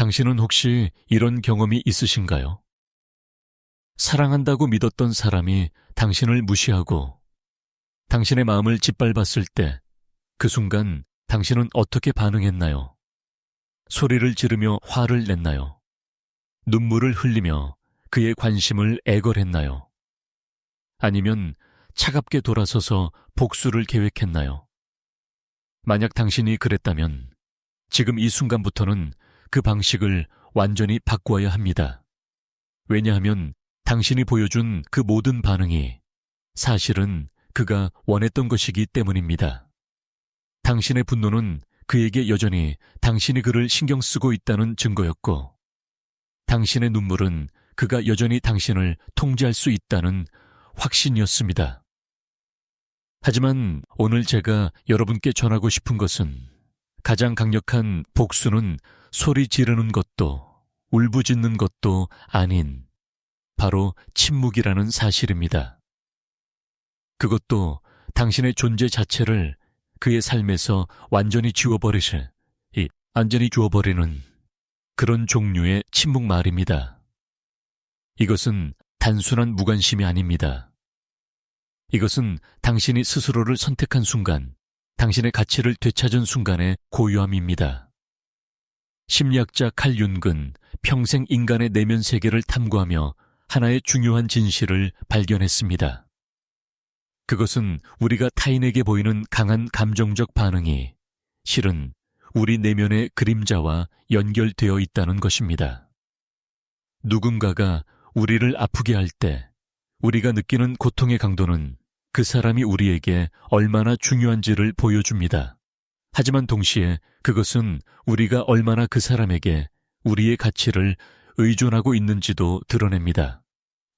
당신은 혹시 이런 경험이 있으신가요? 사랑한다고 믿었던 사람이 당신을 무시하고 당신의 마음을 짓밟았을 때 그 순간 당신은 어떻게 반응했나요? 소리를 지르며 화를 냈나요? 눈물을 흘리며 그의 관심을 애걸했나요? 아니면 차갑게 돌아서서 복수를 계획했나요? 만약 당신이 그랬다면 지금 이 순간부터는 그 방식을 완전히 바꾸어야 합니다. 왜냐하면 당신이 보여준 그 모든 반응이 사실은 그가 원했던 것이기 때문입니다. 당신의 분노는 그에게 여전히 당신이 그를 신경 쓰고 있다는 증거였고, 당신의 눈물은 그가 여전히 당신을 통제할 수 있다는 확신이었습니다. 하지만 오늘 제가 여러분께 전하고 싶은 것은 가장 강력한 복수는 소리 지르는 것도 울부짖는 것도 아닌 바로 침묵이라는 사실입니다. 그것도 당신의 존재 자체를 그의 삶에서 완전히 주워버리는 그런 종류의 침묵 말입니다. 이것은 단순한 무관심이 아닙니다. 이것은 당신이 스스로를 선택한 순간, 당신의 가치를 되찾은 순간의 고요함입니다. 심리학자 칼 융은 평생 인간의 내면 세계를 탐구하며 하나의 중요한 진실을 발견했습니다. 그것은 우리가 타인에게 보이는 강한 감정적 반응이 실은 우리 내면의 그림자와 연결되어 있다는 것입니다. 누군가가 우리를 아프게 할 때 우리가 느끼는 고통의 강도는 그 사람이 우리에게 얼마나 중요한지를 보여줍니다. 하지만 동시에 그것은 우리가 얼마나 그 사람에게 우리의 가치를 의존하고 있는지도 드러냅니다.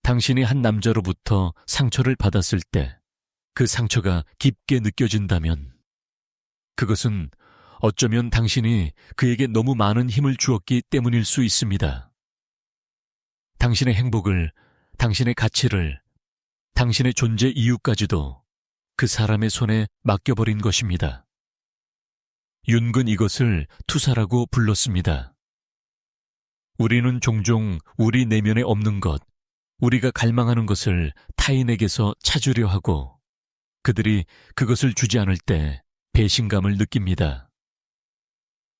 당신이 한 남자로부터 상처를 받았을 때 그 상처가 깊게 느껴진다면 그것은 어쩌면 당신이 그에게 너무 많은 힘을 주었기 때문일 수 있습니다. 당신의 행복을, 당신의 가치를, 당신의 존재 이유까지도 그 사람의 손에 맡겨버린 것입니다. 융은 이것을 투사라고 불렀습니다. 우리는 종종 우리 내면에 없는 것, 우리가 갈망하는 것을 타인에게서 찾으려 하고 그들이 그것을 주지 않을 때 배신감을 느낍니다.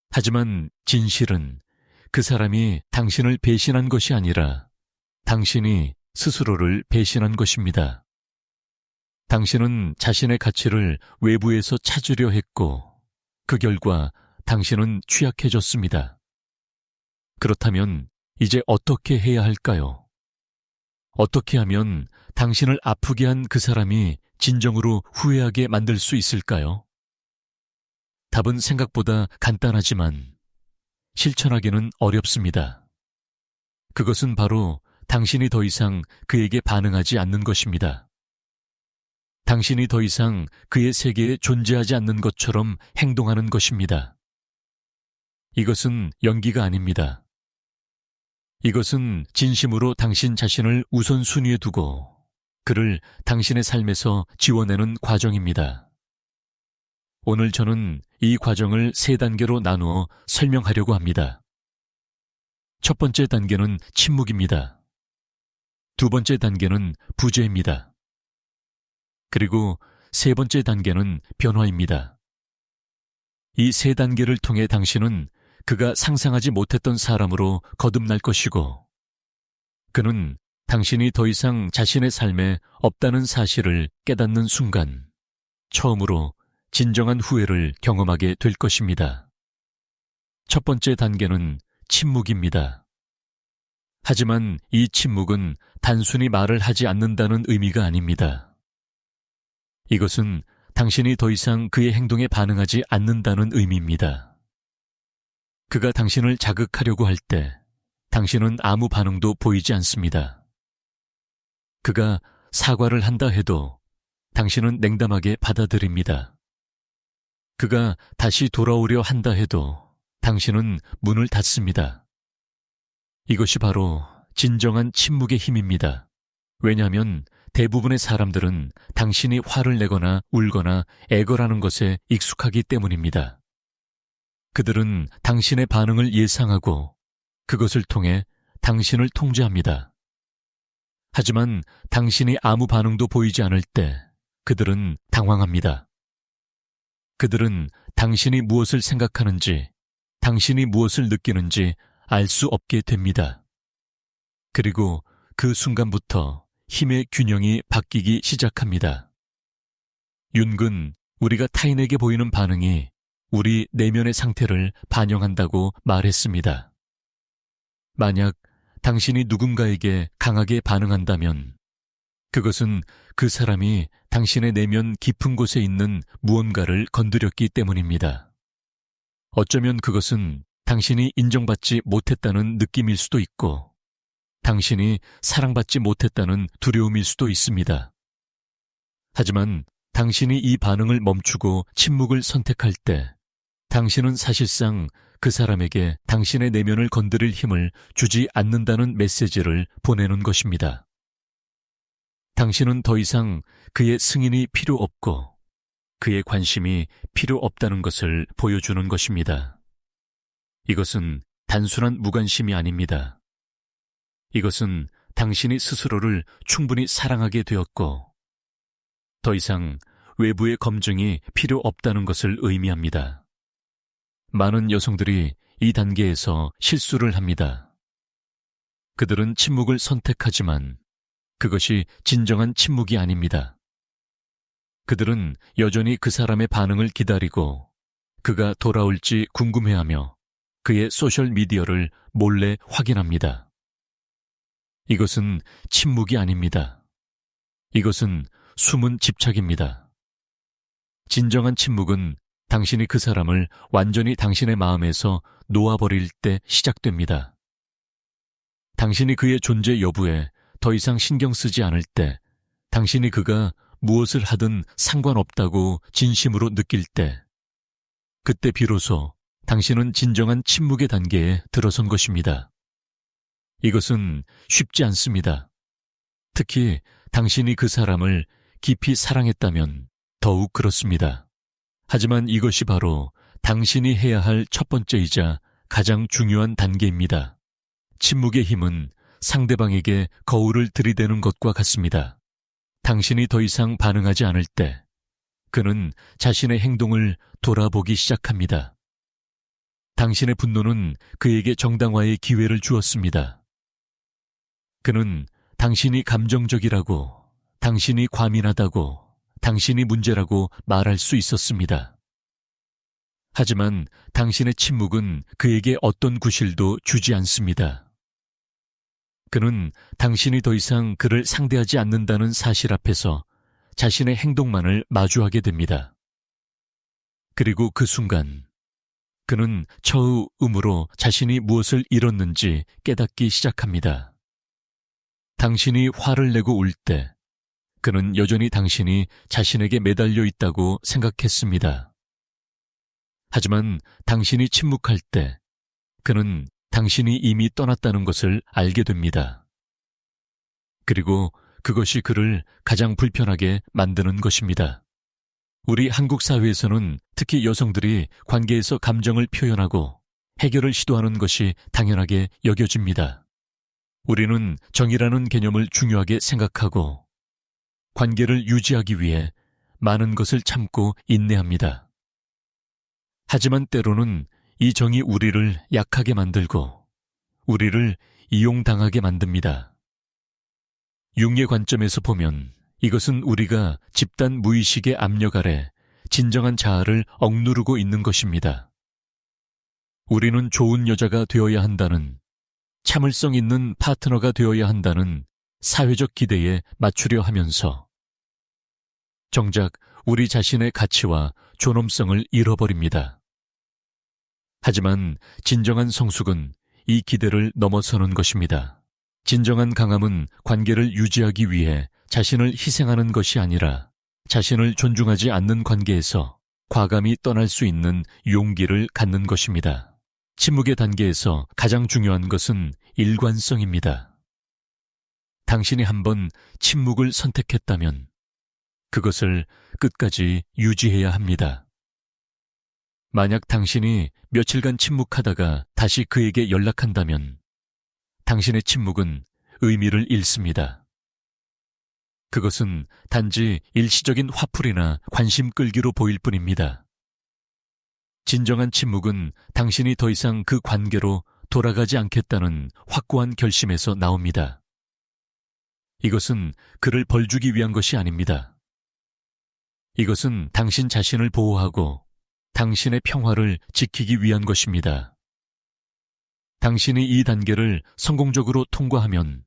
하지만 진실은 그 사람이 당신을 배신한 것이 아니라 당신이 스스로를 배신한 것입니다. 당신은 자신의 가치를 외부에서 찾으려 했고 그 결과 당신은 취약해졌습니다. 그렇다면 이제 어떻게 해야 할까요? 어떻게 하면 당신을 아프게 한 그 사람이 진정으로 후회하게 만들 수 있을까요? 답은 생각보다 간단하지만 실천하기는 어렵습니다. 그것은 바로 당신이 더 이상 그에게 반응하지 않는 것입니다. 당신이 더 이상 그의 세계에 존재하지 않는 것처럼 행동하는 것입니다. 이것은 연기가 아닙니다. 이것은 진심으로 당신 자신을 우선순위에 두고 그를 당신의 삶에서 지워내는 과정입니다. 오늘 저는 이 과정을 3단계로 나누어 설명하려고 합니다. 첫 번째 단계는 침묵입니다. 두 번째 단계는 부재입니다. 그리고 세 번째 단계는 변화입니다. 이 3단계를 통해 당신은 그가 상상하지 못했던 사람으로 거듭날 것이고 그는 당신이 더 이상 자신의 삶에 없다는 사실을 깨닫는 순간 처음으로 진정한 후회를 경험하게 될 것입니다. 첫 번째 단계는 침묵입니다. 하지만 이 침묵은 단순히 말을 하지 않는다는 의미가 아닙니다. 이것은 당신이 더 이상 그의 행동에 반응하지 않는다는 의미입니다. 그가 당신을 자극하려고 할 때 당신은 아무 반응도 보이지 않습니다. 그가 사과를 한다 해도 당신은 냉담하게 받아들입니다. 그가 다시 돌아오려 한다 해도 당신은 문을 닫습니다. 이것이 바로 진정한 침묵의 힘입니다. 왜냐하면 대부분의 사람들은 당신이 화를 내거나 울거나 애걸하는 것에 익숙하기 때문입니다. 그들은 당신의 반응을 예상하고 그것을 통해 당신을 통제합니다. 하지만 당신이 아무 반응도 보이지 않을 때 그들은 당황합니다. 그들은 당신이 무엇을 생각하는지, 당신이 무엇을 느끼는지 알 수 없게 됩니다. 그리고 그 순간부터 힘의 균형이 바뀌기 시작합니다. 윤근, 우리가 타인에게 보이는 반응이 우리 내면의 상태를 반영한다고 말했습니다. 만약 당신이 누군가에게 강하게 반응한다면 그것은 그 사람이 당신의 내면 깊은 곳에 있는 무언가를 건드렸기 때문입니다. 어쩌면 그것은 당신이 인정받지 못했다는 느낌일 수도 있고 당신이 사랑받지 못했다는 두려움일 수도 있습니다. 하지만 당신이 이 반응을 멈추고 침묵을 선택할 때 당신은 사실상 그 사람에게 당신의 내면을 건드릴 힘을 주지 않는다는 메시지를 보내는 것입니다. 당신은 더 이상 그의 승인이 필요 없고 그의 관심이 필요 없다는 것을 보여주는 것입니다. 이것은 단순한 무관심이 아닙니다. 이것은 당신이 스스로를 충분히 사랑하게 되었고 더 이상 외부의 검증이 필요 없다는 것을 의미합니다. 많은 여성들이 이 단계에서 실수를 합니다. 그들은 침묵을 선택하지만 그것이 진정한 침묵이 아닙니다. 그들은 여전히 그 사람의 반응을 기다리고 그가 돌아올지 궁금해하며 그의 소셜미디어를 몰래 확인합니다. 이것은 침묵이 아닙니다. 이것은 숨은 집착입니다. 진정한 침묵은 당신이 그 사람을 완전히 당신의 마음에서 놓아버릴 때 시작됩니다. 당신이 그의 존재 여부에 더 이상 신경 쓰지 않을 때, 당신이 그가 무엇을 하든 상관없다고 진심으로 느낄 때, 그때 비로소 당신은 진정한 침묵의 단계에 들어선 것입니다. 이것은 쉽지 않습니다. 특히 당신이 그 사람을 깊이 사랑했다면 더욱 그렇습니다. 하지만 이것이 바로 당신이 해야 할 첫 번째이자 가장 중요한 단계입니다. 침묵의 힘은 상대방에게 거울을 들이대는 것과 같습니다. 당신이 더 이상 반응하지 않을 때 그는 자신의 행동을 돌아보기 시작합니다. 당신의 분노는 그에게 정당화의 기회를 주었습니다. 그는 당신이 감정적이라고, 당신이 과민하다고, 당신이 문제라고 말할 수 있었습니다. 하지만 당신의 침묵은 그에게 어떤 구실도 주지 않습니다. 그는 당신이 더 이상 그를 상대하지 않는다는 사실 앞에서 자신의 행동만을 마주하게 됩니다. 그리고 그 순간 그는 처음으로 자신이 무엇을 잃었는지 깨닫기 시작합니다. 당신이 화를 내고 울 때 그는 여전히 당신이 자신에게 매달려 있다고 생각했습니다. 하지만 당신이 침묵할 때 그는 당신이 이미 떠났다는 것을 알게 됩니다. 그리고 그것이 그를 가장 불편하게 만드는 것입니다. 우리 한국 사회에서는 특히 여성들이 관계에서 감정을 표현하고 해결을 시도하는 것이 당연하게 여겨집니다. 우리는 정이라는 개념을 중요하게 생각하고 관계를 유지하기 위해 많은 것을 참고 인내합니다. 하지만 때로는 이 정이 우리를 약하게 만들고 우리를 이용당하게 만듭니다. 융의 관점에서 보면 이것은 우리가 집단 무의식의 압력 아래 진정한 자아를 억누르고 있는 것입니다. 우리는 좋은 여자가 되어야 한다는, 참을성 있는 파트너가 되어야 한다는 사회적 기대에 맞추려 하면서 정작 우리 자신의 가치와 존엄성을 잃어버립니다. 하지만 진정한 성숙은 이 기대를 넘어서는 것입니다. 진정한 강함은 관계를 유지하기 위해 자신을 희생하는 것이 아니라 자신을 존중하지 않는 관계에서 과감히 떠날 수 있는 용기를 갖는 것입니다. 침묵의 단계에서 가장 중요한 것은 일관성입니다. 당신이 한번 침묵을 선택했다면 그것을 끝까지 유지해야 합니다. 만약 당신이 며칠간 침묵하다가 다시 그에게 연락한다면 당신의 침묵은 의미를 잃습니다. 그것은 단지 일시적인 화풀이나 관심 끌기로 보일 뿐입니다. 진정한 침묵은 당신이 더 이상 그 관계로 돌아가지 않겠다는 확고한 결심에서 나옵니다. 이것은 그를 벌주기 위한 것이 아닙니다. 이것은 당신 자신을 보호하고 당신의 평화를 지키기 위한 것입니다. 당신이 이 단계를 성공적으로 통과하면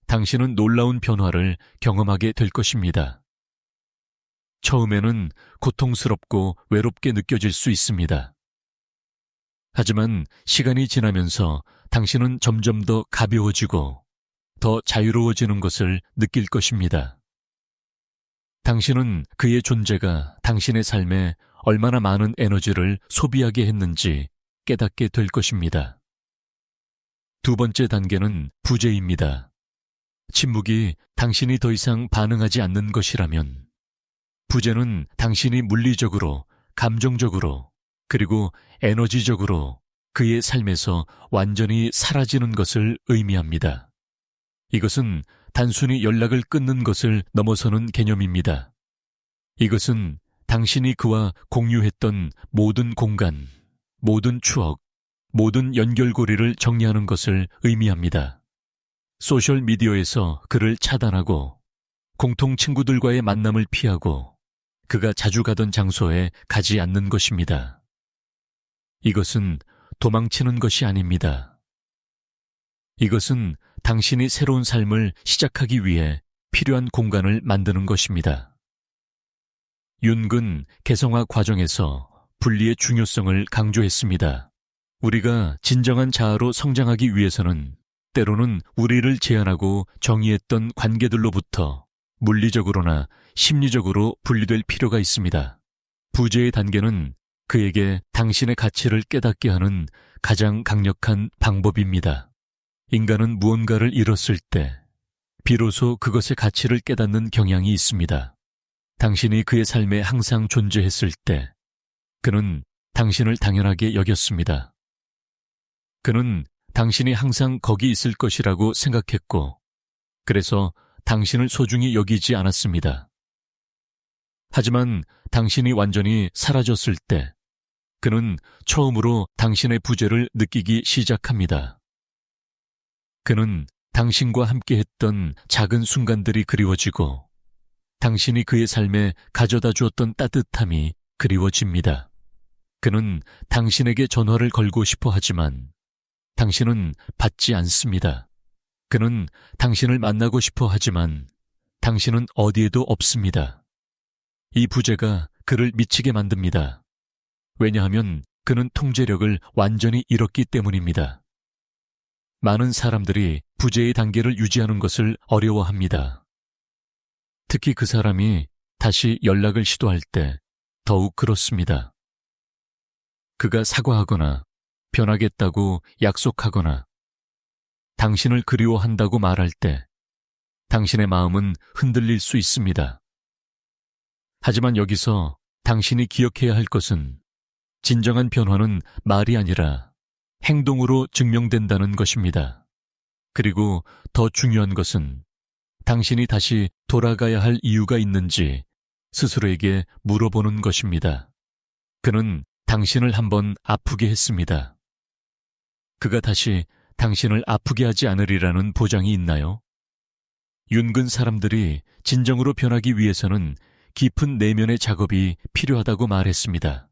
당신은 놀라운 변화를 경험하게 될 것입니다. 처음에는 고통스럽고 외롭게 느껴질 수 있습니다. 하지만 시간이 지나면서 당신은 점점 더 가벼워지고 더 자유로워지는 것을 느낄 것입니다. 당신은 그의 존재가 당신의 삶에 얼마나 많은 에너지를 소비하게 했는지 깨닫게 될 것입니다. 두 번째 단계는 부재입니다. 침묵이 당신이 더 이상 반응하지 않는 것이라면 부재는 당신이 물리적으로, 감정적으로, 그리고 에너지적으로 그의 삶에서 완전히 사라지는 것을 의미합니다. 이것은 단순히 연락을 끊는 것을 넘어서는 개념입니다. 이것은 당신이 그와 공유했던 모든 공간, 모든 추억, 모든 연결고리를 정리하는 것을 의미합니다. 소셜미디어에서 그를 차단하고 공통 친구들과의 만남을 피하고 그가 자주 가던 장소에 가지 않는 것입니다. 이것은 도망치는 것이 아닙니다. 이것은 당신이 새로운 삶을 시작하기 위해 필요한 공간을 만드는 것입니다. 윤근 개성화 과정에서 분리의 중요성을 강조했습니다. 우리가 진정한 자아로 성장하기 위해서는 때로는 우리를 제한하고 정의했던 관계들로부터 물리적으로나 심리적으로 분리될 필요가 있습니다. 부재의 단계는 그에게 당신의 가치를 깨닫게 하는 가장 강력한 방법입니다. 인간은 무언가를 잃었을 때 비로소 그것의 가치를 깨닫는 경향이 있습니다. 당신이 그의 삶에 항상 존재했을 때 그는 당신을 당연하게 여겼습니다. 그는 당신이 항상 거기 있을 것이라고 생각했고 그래서 당신을 소중히 여기지 않았습니다. 하지만 당신이 완전히 사라졌을 때 그는 처음으로 당신의 부재를 느끼기 시작합니다. 그는 당신과 함께했던 작은 순간들이 그리워지고 당신이 그의 삶에 가져다 주었던 따뜻함이 그리워집니다. 그는 당신에게 전화를 걸고 싶어 하지만 당신은 받지 않습니다. 그는 당신을 만나고 싶어 하지만 당신은 어디에도 없습니다. 이 부재가 그를 미치게 만듭니다. 왜냐하면 그는 통제력을 완전히 잃었기 때문입니다. 많은 사람들이 부재의 단계를 유지하는 것을 어려워합니다. 특히 그 사람이 다시 연락을 시도할 때 더욱 그렇습니다. 그가 사과하거나 변하겠다고 약속하거나 당신을 그리워한다고 말할 때 당신의 마음은 흔들릴 수 있습니다. 하지만 여기서 당신이 기억해야 할 것은 진정한 변화는 말이 아니라 행동으로 증명된다는 것입니다. 그리고 더 중요한 것은 당신이 다시 돌아가야 할 이유가 있는지 스스로에게 물어보는 것입니다. 그는 당신을 한번 아프게 했습니다. 그가 다시 당신을 아프게 하지 않으리라는 보장이 있나요? 윤근 사람들이 진정으로 변하기 위해서는 깊은 내면의 작업이 필요하다고 말했습니다.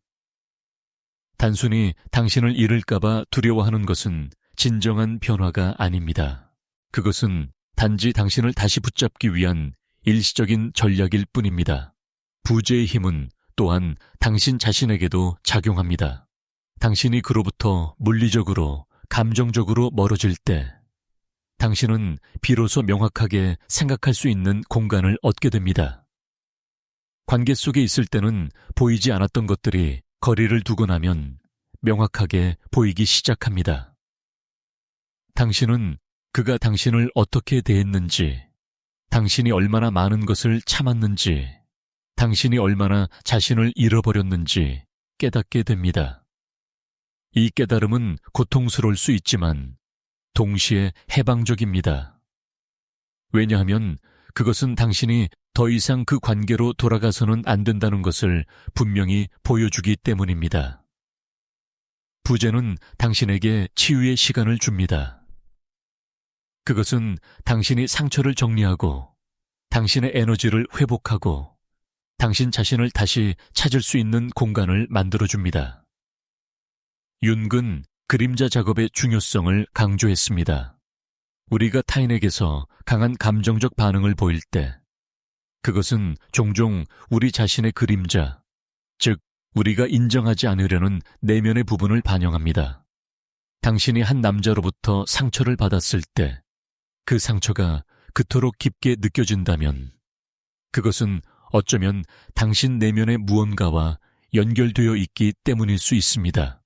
단순히 당신을 잃을까봐 두려워하는 것은 진정한 변화가 아닙니다. 그것은 단지 당신을 다시 붙잡기 위한 일시적인 전략일 뿐입니다. 부재의 힘은 또한 당신 자신에게도 작용합니다. 당신이 그로부터 물리적으로, 감정적으로 멀어질 때 당신은 비로소 명확하게 생각할 수 있는 공간을 얻게 됩니다. 관계 속에 있을 때는 보이지 않았던 것들이 거리를 두고 나면 명확하게 보이기 시작합니다. 당신은 그가 당신을 어떻게 대했는지, 당신이 얼마나 많은 것을 참았는지, 당신이 얼마나 자신을 잃어버렸는지 깨닫게 됩니다. 이 깨달음은 고통스러울 수 있지만 동시에 해방적입니다. 왜냐하면 그것은 당신이 더 이상 그 관계로 돌아가서는 안 된다는 것을 분명히 보여주기 때문입니다. 부재는 당신에게 치유의 시간을 줍니다. 그것은 당신이 상처를 정리하고 당신의 에너지를 회복하고 당신 자신을 다시 찾을 수 있는 공간을 만들어줍니다. 윤근 그림자 작업의 중요성을 강조했습니다. 우리가 타인에게서 강한 감정적 반응을 보일 때 그것은 종종 우리 자신의 그림자, 즉 우리가 인정하지 않으려는 내면의 부분을 반영합니다. 당신이 한 남자로부터 상처를 받았을 때 그 상처가 그토록 깊게 느껴진다면 그것은 어쩌면 당신 내면의 무언가와 연결되어 있기 때문일 수 있습니다.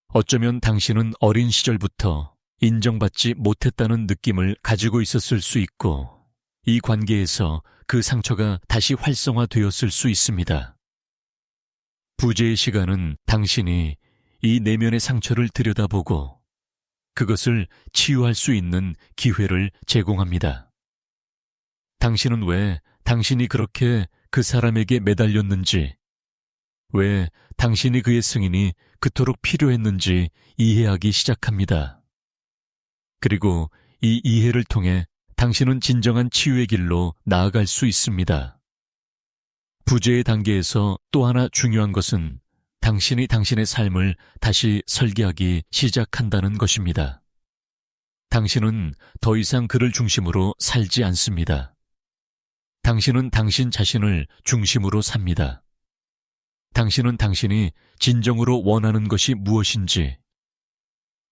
어쩌면 당신은 어린 시절부터 인정받지 못했다는 느낌을 가지고 있었을 수 있고 이 관계에서 그 상처가 다시 활성화되었을 수 있습니다. 부재의 시간은 당신이 이 내면의 상처를 들여다보고 그것을 치유할 수 있는 기회를 제공합니다. 당신은 왜 당신이 그렇게 그 사람에게 매달렸는지, 왜 당신이 그의 승인이 그토록 필요했는지 이해하기 시작합니다. 그리고 이 이해를 통해 당신은 진정한 치유의 길로 나아갈 수 있습니다. 부재의 단계에서 또 하나 중요한 것은 당신이 당신의 삶을 다시 설계하기 시작한다는 것입니다. 당신은 더 이상 그를 중심으로 살지 않습니다. 당신은 당신 자신을 중심으로 삽니다. 당신은 당신이 진정으로 원하는 것이 무엇인지,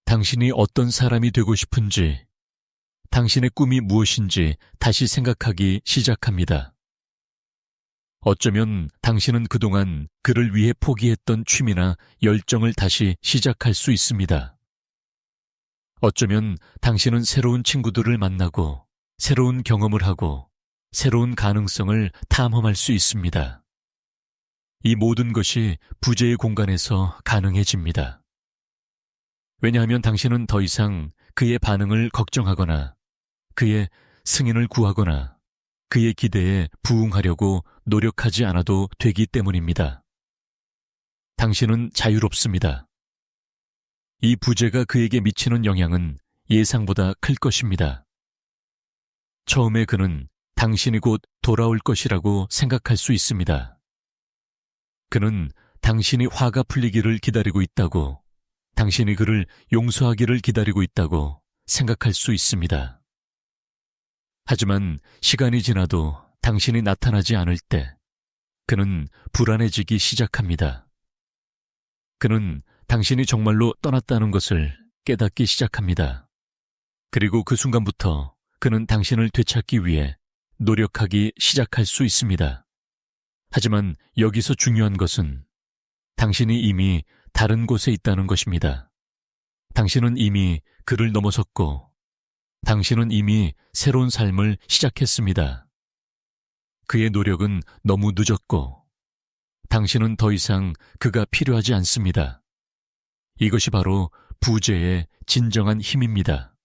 당신이 어떤 사람이 되고 싶은지, 당신의 꿈이 무엇인지 다시 생각하기 시작합니다. 어쩌면 당신은 그동안 그를 위해 포기했던 취미나 열정을 다시 시작할 수 있습니다. 어쩌면 당신은 새로운 친구들을 만나고 새로운 경험을 하고 새로운 가능성을 탐험할 수 있습니다. 이 모든 것이 부재의 공간에서 가능해집니다. 왜냐하면 당신은 더 이상 그의 반응을 걱정하거나 그의 승인을 구하거나 그의 기대에 부응하려고 노력하지 않아도 되기 때문입니다. 당신은 자유롭습니다. 이 부재가 그에게 미치는 영향은 예상보다 클 것입니다. 처음에 그는 당신이 곧 돌아올 것이라고 생각할 수 있습니다. 그는 당신이 화가 풀리기를 기다리고 있다고, 당신이 그를 용서하기를 기다리고 있다고 생각할 수 있습니다. 하지만 시간이 지나도 당신이 나타나지 않을 때 그는 불안해지기 시작합니다. 그는 당신이 정말로 떠났다는 것을 깨닫기 시작합니다. 그리고 그 순간부터 그는 당신을 되찾기 위해 노력하기 시작할 수 있습니다. 하지만 여기서 중요한 것은 당신이 이미 다른 곳에 있다는 것입니다. 당신은 이미 그를 넘어섰고 당신은 이미 새로운 삶을 시작했습니다. 그의 노력은 너무 늦었고 당신은 더 이상 그가 필요하지 않습니다. 이것이 바로 부재의 진정한 힘입니다.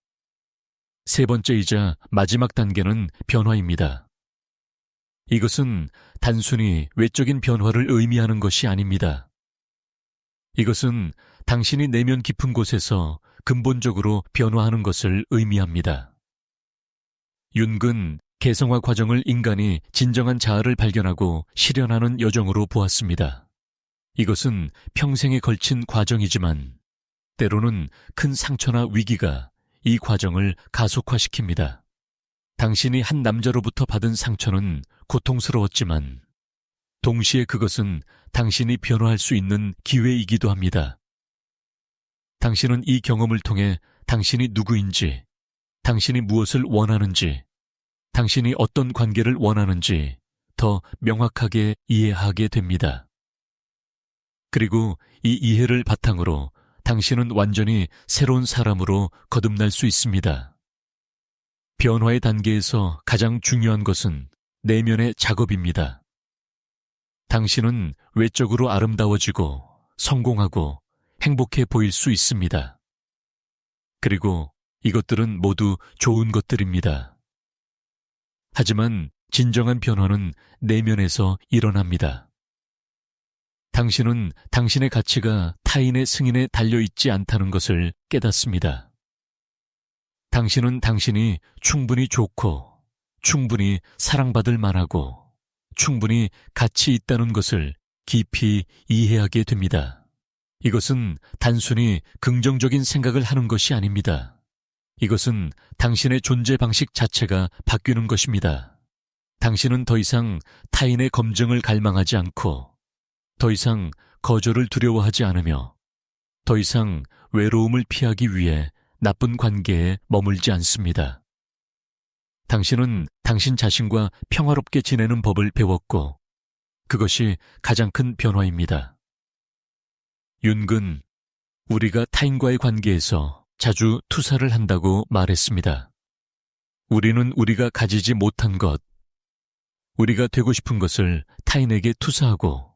세 번째이자 마지막 단계는 변화입니다. 이것은 단순히 외적인 변화를 의미하는 것이 아닙니다. 이것은 당신이 내면 깊은 곳에서 근본적으로 변화하는 것을 의미합니다. 윤근 개성화 과정을 인간이 진정한 자아를 발견하고 실현하는 여정으로 보았습니다. 이것은 평생에 걸친 과정이지만 때로는 큰 상처나 위기가 이 과정을 가속화시킵니다. 당신이 한 남자로부터 받은 상처는 고통스러웠지만 동시에 그것은 당신이 변화할 수 있는 기회이기도 합니다. 당신은 이 경험을 통해 당신이 누구인지, 당신이 무엇을 원하는지, 당신이 어떤 관계를 원하는지 더 명확하게 이해하게 됩니다. 그리고 이 이해를 바탕으로 당신은 완전히 새로운 사람으로 거듭날 수 있습니다. 변화의 단계에서 가장 중요한 것은 내면의 작업입니다. 당신은 외적으로 아름다워지고 성공하고 행복해 보일 수 있습니다. 그리고 이것들은 모두 좋은 것들입니다. 하지만 진정한 변화는 내면에서 일어납니다. 당신은 당신의 가치가 타인의 승인에 달려있지 않다는 것을 깨닫습니다. 당신은 당신이 충분히 좋고, 충분히 사랑받을 만하고, 충분히 가치 있다는 것을 깊이 이해하게 됩니다. 이것은 단순히 긍정적인 생각을 하는 것이 아닙니다. 이것은 당신의 존재 방식 자체가 바뀌는 것입니다. 당신은 더 이상 타인의 검증을 갈망하지 않고, 더 이상 거절을 두려워하지 않으며, 더 이상 외로움을 피하기 위해 나쁜 관계에 머물지 않습니다. 당신은 당신 자신과 평화롭게 지내는 법을 배웠고, 그것이 가장 큰 변화입니다. 윤근, 우리가 타인과의 관계에서 자주 투사를 한다고 말했습니다. 우리는 우리가 가지지 못한 것, 우리가 되고 싶은 것을 타인에게 투사하고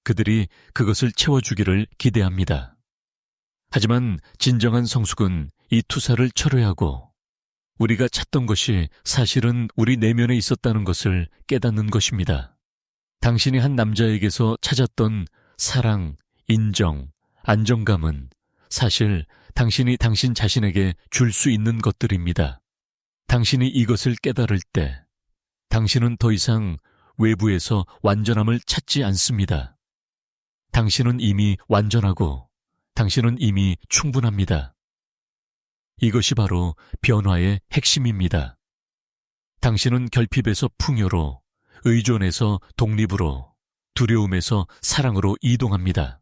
그들이 그것을 채워주기를 기대합니다. 하지만 진정한 성숙은 이 투사를 철회하고 우리가 찾던 것이 사실은 우리 내면에 있었다는 것을 깨닫는 것입니다. 당신이 한 남자에게서 찾았던 사랑, 인정, 안정감은 사실 당신이 당신 자신에게 줄 수 있는 것들입니다. 당신이 이것을 깨달을 때 당신은 더 이상 외부에서 완전함을 찾지 않습니다. 당신은 이미 완전하고 당신은 이미 충분합니다. 이것이 바로 변화의 핵심입니다. 당신은 결핍에서 풍요로, 의존에서 독립으로, 두려움에서 사랑으로 이동합니다.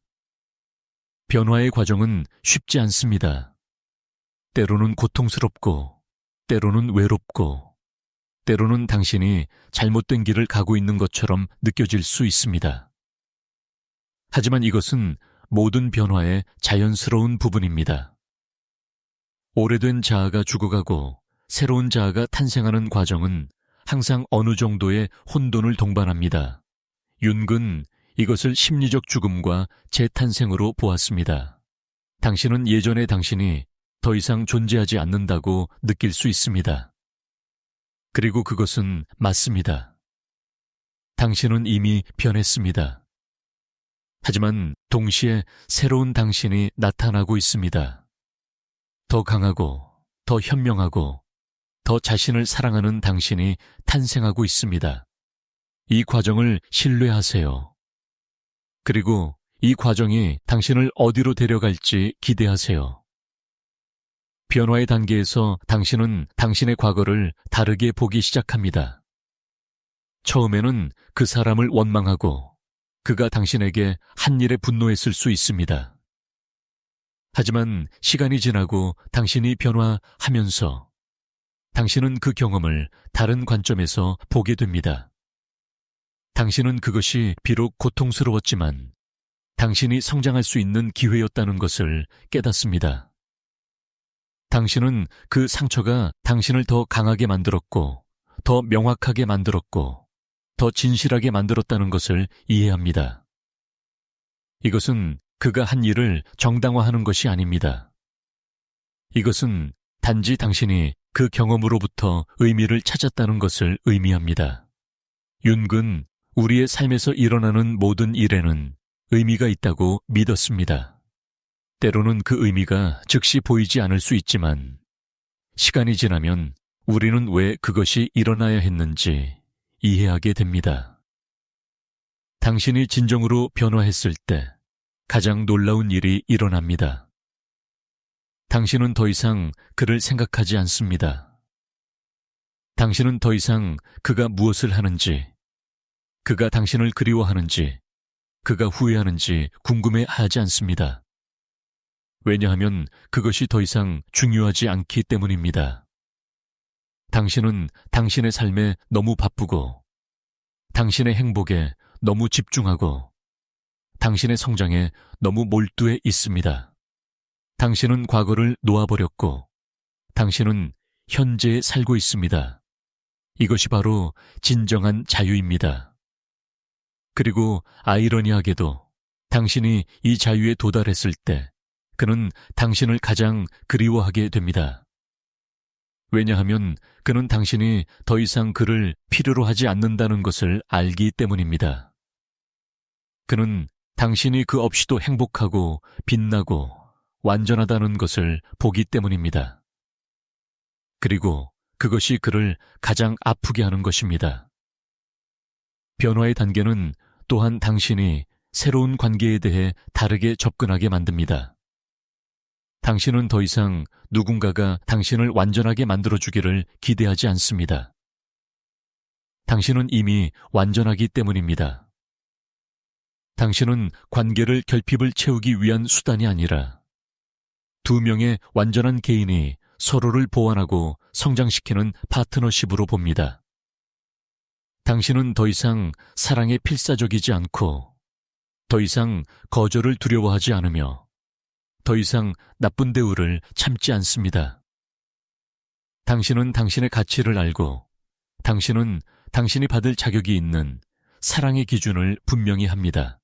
변화의 과정은 쉽지 않습니다. 때로는 고통스럽고, 때로는 외롭고, 때로는 당신이 잘못된 길을 가고 있는 것처럼 느껴질 수 있습니다. 하지만 이것은 모든 변화의 자연스러운 부분입니다. 오래된 자아가 죽어가고 새로운 자아가 탄생하는 과정은 항상 어느 정도의 혼돈을 동반합니다. 윤근 이것을 심리적 죽음과 재탄생으로 보았습니다. 당신은 예전의 당신이 더 이상 존재하지 않는다고 느낄 수 있습니다. 그리고 그것은 맞습니다. 당신은 이미 변했습니다. 하지만 동시에 새로운 당신이 나타나고 있습니다. 더 강하고, 더 현명하고, 더 자신을 사랑하는 당신이 탄생하고 있습니다. 이 과정을 신뢰하세요. 그리고 이 과정이 당신을 어디로 데려갈지 기대하세요. 변화의 단계에서 당신은 당신의 과거를 다르게 보기 시작합니다. 처음에는 그 사람을 원망하고 그가 당신에게 한 일에 분노했을 수 있습니다. 하지만 시간이 지나고 당신이 변화하면서 당신은 그 경험을 다른 관점에서 보게 됩니다. 당신은 그것이 비록 고통스러웠지만 당신이 성장할 수 있는 기회였다는 것을 깨닫습니다. 당신은 그 상처가 당신을 더 강하게 만들었고, 더 명확하게 만들었고, 더 진실하게 만들었다는 것을 이해합니다. 이것은 그가 한 일을 정당화하는 것이 아닙니다. 이것은 단지 당신이 그 경험으로부터 의미를 찾았다는 것을 의미합니다. 윤근, 우리의 삶에서 일어나는 모든 일에는 의미가 있다고 믿었습니다. 때로는 그 의미가 즉시 보이지 않을 수 있지만 시간이 지나면 우리는 왜 그것이 일어나야 했는지 이해하게 됩니다. 당신이 진정으로 변화했을 때 가장 놀라운 일이 일어납니다. 당신은 더 이상 그를 생각하지 않습니다. 당신은 더 이상 그가 무엇을 하는지, 그가 당신을 그리워하는지, 그가 후회하는지 궁금해하지 않습니다. 왜냐하면 그것이 더 이상 중요하지 않기 때문입니다. 당신은 당신의 삶에 너무 바쁘고, 당신의 행복에 너무 집중하고, 당신의 성장에 너무 몰두해 있습니다. 당신은 과거를 놓아버렸고, 당신은 현재에 살고 있습니다. 이것이 바로 진정한 자유입니다. 그리고 아이러니하게도 당신이 이 자유에 도달했을 때 그는 당신을 가장 그리워하게 됩니다. 왜냐하면 그는 당신이 더 이상 그를 필요로 하지 않는다는 것을 알기 때문입니다. 그는 당신이 그 없이도 행복하고 빛나고 완전하다는 것을 보기 때문입니다. 그리고 그것이 그를 가장 아프게 하는 것입니다. 변화의 단계는 또한 당신이 새로운 관계에 대해 다르게 접근하게 만듭니다. 당신은 더 이상 누군가가 당신을 완전하게 만들어주기를 기대하지 않습니다. 당신은 이미 완전하기 때문입니다. 당신은 관계를 결핍을 채우기 위한 수단이 아니라 두 명의 완전한 개인이 서로를 보완하고 성장시키는 파트너십으로 봅니다. 당신은 더 이상 사랑에 필사적이지 않고 더 이상 거절을 두려워하지 않으며 더 이상 나쁜 대우를 참지 않습니다. 당신은 당신의 가치를 알고 당신은 당신이 받을 자격이 있는 사랑의 기준을 분명히 합니다.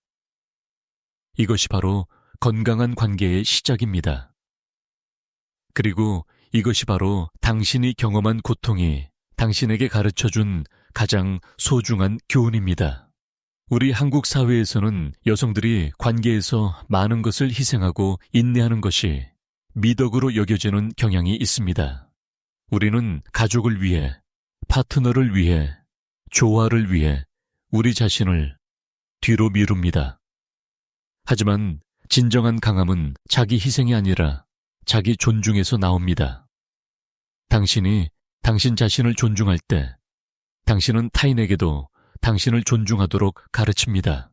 이것이 바로 건강한 관계의 시작입니다. 그리고 이것이 바로 당신이 경험한 고통이 당신에게 가르쳐준 가장 소중한 교훈입니다. 우리 한국 사회에서는 여성들이 관계에서 많은 것을 희생하고 인내하는 것이 미덕으로 여겨지는 경향이 있습니다. 우리는 가족을 위해, 파트너를 위해, 조화를 위해 우리 자신을 뒤로 미룹니다. 하지만 진정한 강함은 자기 희생이 아니라 자기 존중에서 나옵니다. 당신이 당신 자신을 존중할 때 당신은 타인에게도 당신을 존중하도록 가르칩니다.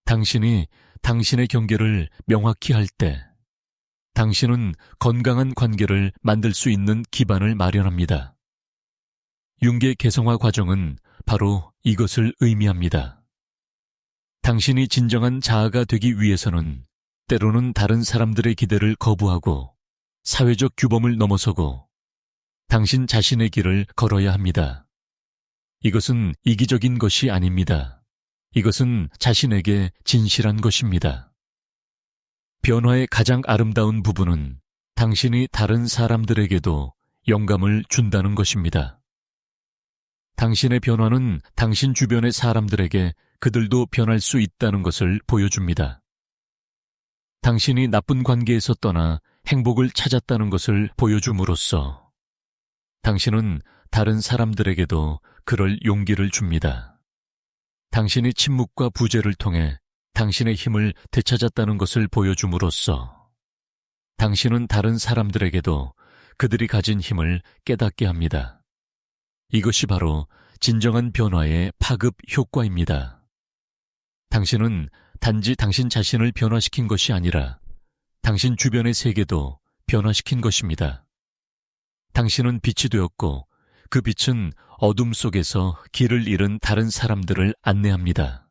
당신이 당신의 경계를 명확히 할 때 당신은 건강한 관계를 만들 수 있는 기반을 마련합니다. 윤계 개성화 과정은 바로 이것을 의미합니다. 당신이 진정한 자아가 되기 위해서는 때로는 다른 사람들의 기대를 거부하고 사회적 규범을 넘어서고 당신 자신의 길을 걸어야 합니다. 이것은 이기적인 것이 아닙니다. 이것은 자신에게 진실한 것입니다. 변화의 가장 아름다운 부분은 당신이 다른 사람들에게도 영감을 준다는 것입니다. 당신의 변화는 당신 주변의 사람들에게 그들도 변할 수 있다는 것을 보여줍니다. 당신이 나쁜 관계에서 떠나 행복을 찾았다는 것을 보여줌으로써 당신은 다른 사람들에게도 그럴 용기를 줍니다. 당신이 침묵과 부재를 통해 당신의 힘을 되찾았다는 것을 보여줌으로써 당신은 다른 사람들에게도 그들이 가진 힘을 깨닫게 합니다. 이것이 바로 진정한 변화의 파급 효과입니다. 당신은 단지 당신 자신을 변화시킨 것이 아니라 당신 주변의 세계도 변화시킨 것입니다. 당신은 빛이 되었고 그 빛은 어둠 속에서 길을 잃은 다른 사람들을 안내합니다.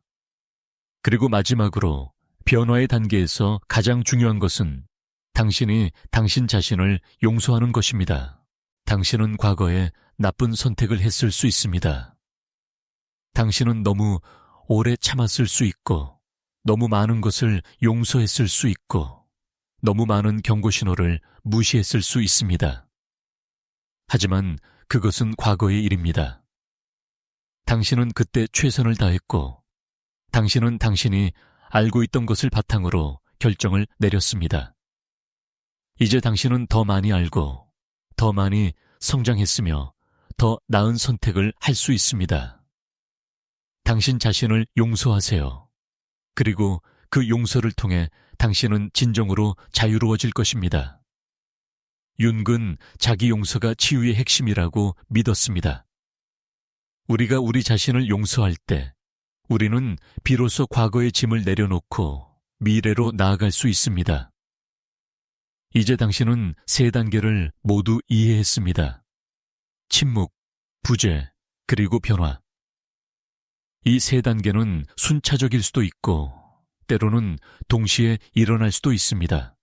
그리고 마지막으로 변화의 단계에서 가장 중요한 것은 당신이 당신 자신을 용서하는 것입니다. 당신은 과거에 나쁜 선택을 했을 수 있습니다. 당신은 너무 오래 참았을 수 있고 너무 많은 것을 용서했을 수 있고 너무 많은 경고 신호를 무시했을 수 있습니다. 하지만 그것은 과거의 일입니다. 당신은 그때 최선을 다했고 당신은 당신이 알고 있던 것을 바탕으로 결정을 내렸습니다. 이제 당신은 더 많이 알고 더 많이 성장했으며 더 나은 선택을 할 수 있습니다. 당신 자신을 용서하세요. 그리고 그 용서를 통해 당신은 진정으로 자유로워질 것입니다. 윤근 자기 용서가 치유의 핵심이라고 믿었습니다. 우리가 우리 자신을 용서할 때 우리는 비로소 과거의 짐을 내려놓고 미래로 나아갈 수 있습니다. 이제 당신은 3단계를 모두 이해했습니다. 침묵, 부재, 그리고 변화. 이 3단계는 순차적일 수도 있고 때로는 동시에 일어날 수도 있습니다.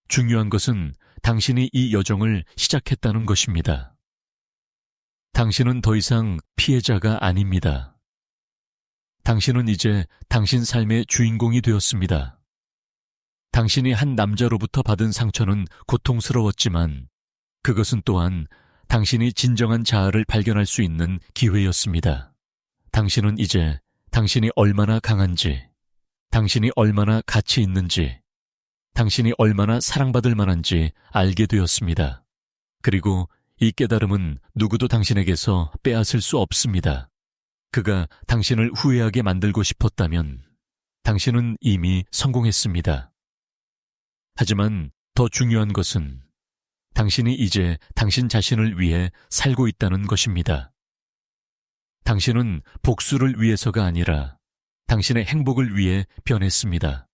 중요한 것은 당신이 이 여정을 시작했다는 것입니다. 당신은 더 이상 피해자가 아닙니다. 당신은 이제 당신 삶의 주인공이 되었습니다. 당신이 한 남자로부터 받은 상처는 고통스러웠지만 그것은 또한 당신이 진정한 자아를 발견할 수 있는 기회였습니다. 당신은 이제 당신이 얼마나 강한지, 당신이 얼마나 가치 있는지, 당신이 얼마나 사랑받을 만한지 알게 되었습니다. 그리고 이 깨달음은 누구도 당신에게서 빼앗을 수 없습니다. 그가 당신을 후회하게 만들고 싶었다면 당신은 이미 성공했습니다. 하지만 더 중요한 것은 당신이 이제 당신 자신을 위해 살고 있다는 것입니다. 당신은 복수를 위해서가 아니라 당신의 행복을 위해 변했습니다.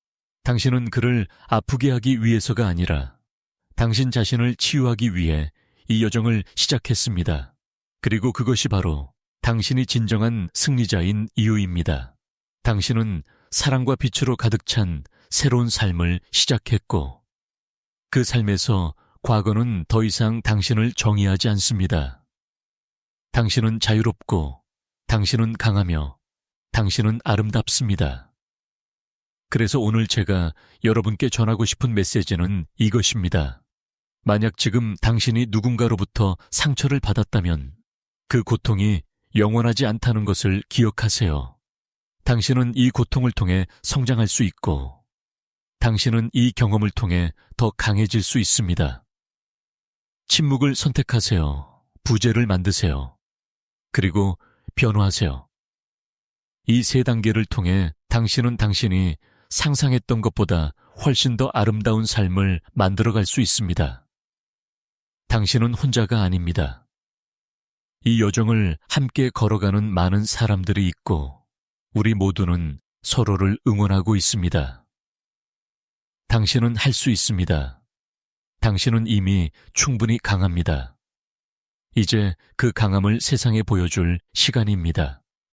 당신은 그를 아프게 하기 위해서가 아니라 당신 자신을 치유하기 위해 이 여정을 시작했습니다. 그리고 그것이 바로 당신이 진정한 승리자인 이유입니다. 당신은 사랑과 빛으로 가득 찬 새로운 삶을 시작했고 그 삶에서 과거는 더 이상 당신을 정의하지 않습니다. 당신은 자유롭고 당신은 강하며 당신은 아름답습니다. 그래서 오늘 제가 여러분께 전하고 싶은 메시지는 이것입니다. 만약 지금 당신이 누군가로부터 상처를 받았다면 그 고통이 영원하지 않다는 것을 기억하세요. 당신은 이 고통을 통해 성장할 수 있고 당신은 이 경험을 통해 더 강해질 수 있습니다. 침묵을 선택하세요. 부재를 만드세요. 그리고 변화하세요. 이 세 단계를 통해 당신은 당신이 상상했던 것보다 훨씬 더 아름다운 삶을 만들어갈 수 있습니다. 당신은 혼자가 아닙니다. 이 여정을 함께 걸어가는 많은 사람들이 있고 우리 모두는 서로를 응원하고 있습니다. 당신은 할 수 있습니다. 당신은 이미 충분히 강합니다. 이제 그 강함을 세상에 보여줄 시간입니다.